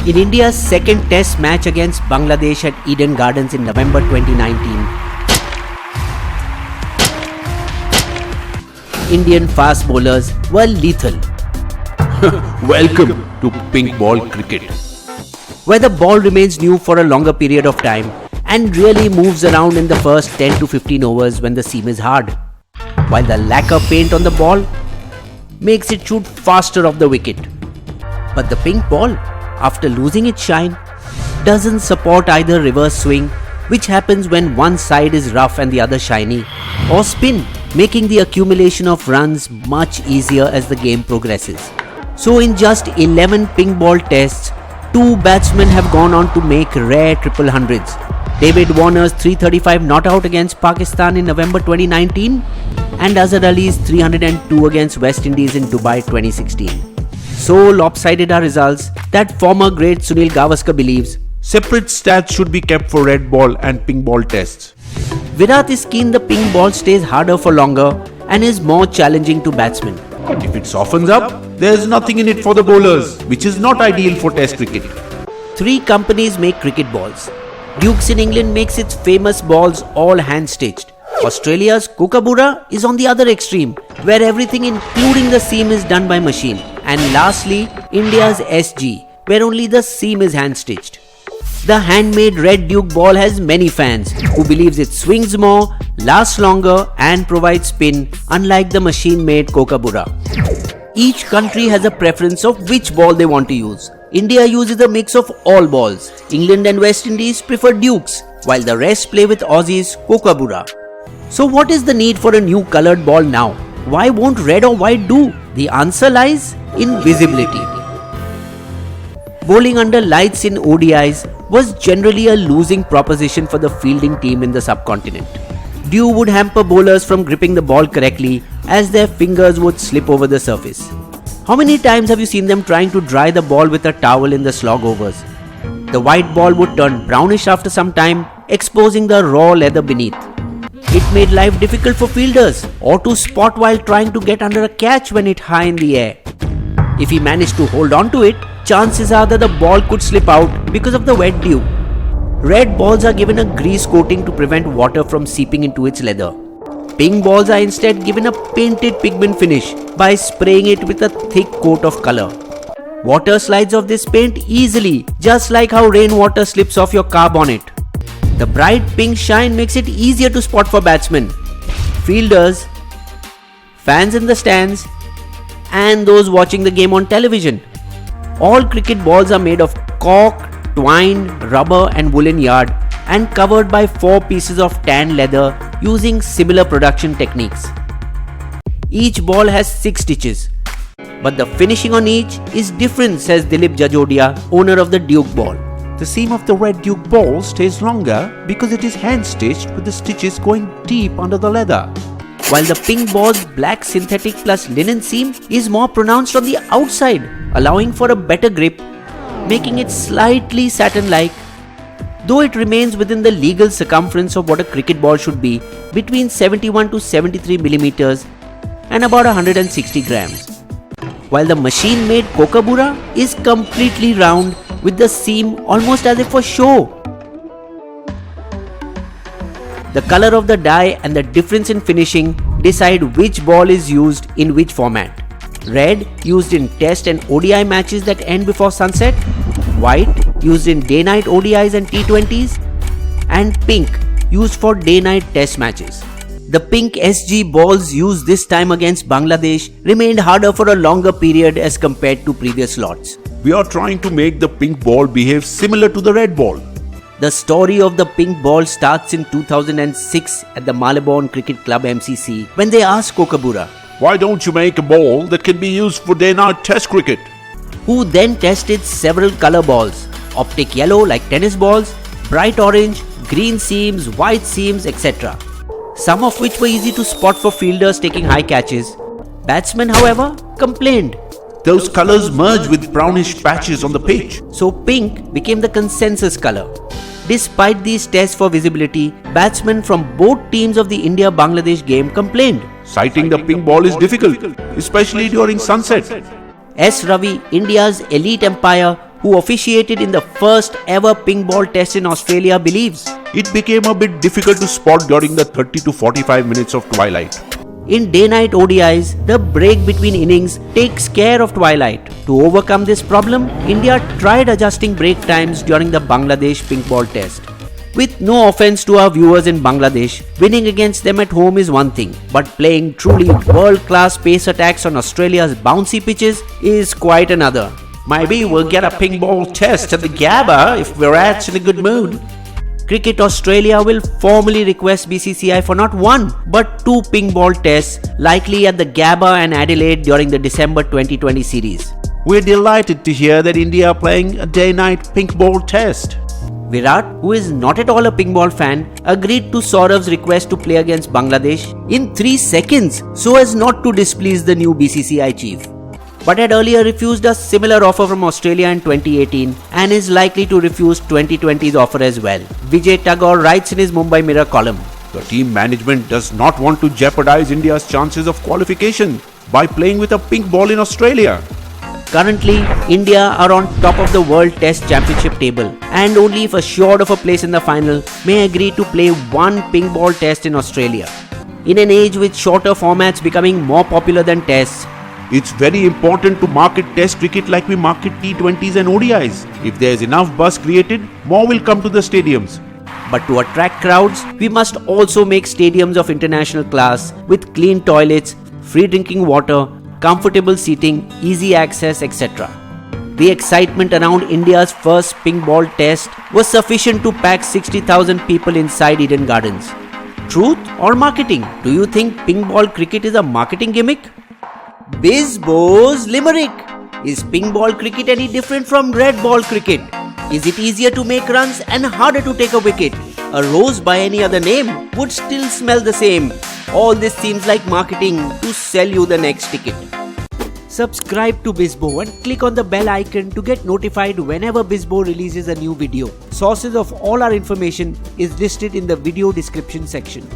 In India's second test match against Bangladesh at Eden Gardens in November 2019, Indian fast bowlers were lethal. Welcome to pink ball cricket, where the ball remains new for a longer period of time and really moves around in the first 10 to 15 overs when the seam is hard, while the lacquer paint on the ball makes it shoot faster off the wicket. But the pink ball, after losing its shine, doesn't support either reverse swing, which happens when one side is rough and the other shiny, or spin, making the accumulation of runs much easier as the game progresses. So in just 11 pink ball tests, 2 batsmen have gone on to make rare triple hundreds. David Warner's 335 not out against Pakistan in November 2019 and Azhar Ali's 302 against West Indies in Dubai 2016. So lopsided are results that former great Sunil Gavaskar believes separate stats should be kept for red ball and pink ball tests. Virat is keen the pink ball stays harder for longer and is more challenging to batsmen. If it softens up, there's nothing in it for the bowlers, which is not ideal for test cricket. 3 companies make cricket balls. Dukes in England makes its famous balls all hand-stitched. Australia's Kookaburra is on the other extreme, where everything including the seam is done by machine. And lastly, India's SG, where only the seam is hand-stitched. The handmade Red Duke ball has many fans who believes it swings more, lasts longer and provides spin, unlike the machine-made Kookaburra. Each country has a preference of which ball they want to use. India uses a mix of all balls. England and West Indies prefer Dukes, while the rest play with Aussies Kookaburra. So what is the need for a new coloured ball now? Why won't red or white do? The answer lies in visibility. Bowling under lights in ODIs was generally a losing proposition for the fielding team in the subcontinent. Dew would hamper bowlers from gripping the ball correctly as their fingers would slip over the surface. How many times have you seen them trying to dry the ball with a towel in the slog overs? The white ball would turn brownish after some time, exposing the raw leather beneath. It made life difficult for fielders or to spot while trying to get under a catch when it high in the air. If he managed to hold on to it, chances are that the ball could slip out because of the wet dew. Red balls are given a grease coating to prevent water from seeping into its leather. Pink balls are instead given a painted pigment finish by spraying it with a thick coat of color. Water slides off this paint easily, just like how rainwater slips off your car bonnet. The bright pink shine makes it easier to spot for batsmen, fielders, fans in the stands, and those watching the game on television. All cricket balls are made of cork, twine, rubber and woolen yard and covered by 4 pieces of tan leather using similar production techniques. Each ball has 6 stitches, but the finishing on each is different, says Dilip Jajodia, owner of the Duke ball. The seam of the Red Duke ball stays longer because it is hand-stitched with the stitches going deep under the leather. While the pink ball's black synthetic plus linen seam is more pronounced on the outside, allowing for a better grip, making it slightly satin-like, though it remains within the legal circumference of what a cricket ball should be, between 71 to 73 millimeters and about 160 grams. While the machine-made Kookaburra is completely round with the seam almost as if for show. The color of the die and the difference in finishing decide which ball is used in which format. Red used in test and ODI matches that end before sunset, white used in day-night ODIs and T20s, and pink used for day-night test matches. The pink SG balls used this time against Bangladesh remained harder for a longer period as compared to previous lots. We are trying to make the pink ball behave similar to the red ball. The story of the pink ball starts in 2006 at the Malibon Cricket Club MCC when they asked Kookaburra, "Why don't you make a ball that can be used for day-night test cricket?" Who then tested several color balls, optic yellow like tennis balls, bright orange, green seams, white seams, etc. Some of which were easy to spot for fielders taking high catches. Batsmen, however, complained. Those colors merge with brownish patches on the pitch. So pink became the consensus color. Despite these tests for visibility, batsmen from both teams of the India-Bangladesh game complained. Sighting the pink ball is difficult, especially during sunset. S. Ravi, India's elite umpire, who officiated in the first ever pink ball test in Australia, believes. It became a bit difficult to spot during the 30 to 45 minutes of twilight. In day-night ODIs, the break between innings takes care of twilight. To overcome this problem, India tried adjusting break times during the Bangladesh pink ball test. With no offense to our viewers in Bangladesh, winning against them at home is one thing, but playing truly world-class pace attacks on Australia's bouncy pitches is quite another. Maybe we'll get a pink ball test at the Gabba if Virat's in a good mood. Cricket Australia will formally request BCCI for not one, but two pink ball tests, likely at the Gabba and Adelaide during the December 2020 series. We're delighted to hear that India are playing a day-night pink ball test. Virat, who is not at all a pink ball fan, agreed to Saurav's request to play against Bangladesh in 3 seconds so as not to displease the new BCCI chief, but had earlier refused a similar offer from Australia in 2018 and is likely to refuse 2020's offer as well. Vijay Tagore writes in his Mumbai Mirror column, The team management does not want to jeopardize India's chances of qualification by playing with a pink ball in Australia. Currently, India are on top of the World Test Championship table and only if assured of a place in the final may agree to play one pink ball test in Australia. In an age with shorter formats becoming more popular than tests, It's very important to market test cricket like we market T20s and ODIs. If there is enough buzz created, more will come to the stadiums. but to attract crowds, we must also make stadiums of international class with clean toilets, free drinking water, comfortable seating, easy access, etc. The excitement around India's first pink ball test was sufficient to pack 60,000 people inside Eden Gardens. Truth or marketing? Do you think pink ball cricket is a marketing gimmick? Bisbo's limerick. Is pink ball cricket any different from red ball cricket? Is it easier to make runs and harder to take a wicket? A rose by any other name would still smell the same. All this seems like marketing to sell you the next ticket. Subscribe to Bisbo and click on the bell icon to get notified whenever Bisbo releases a new video. Sources of all our information is listed in the video description section.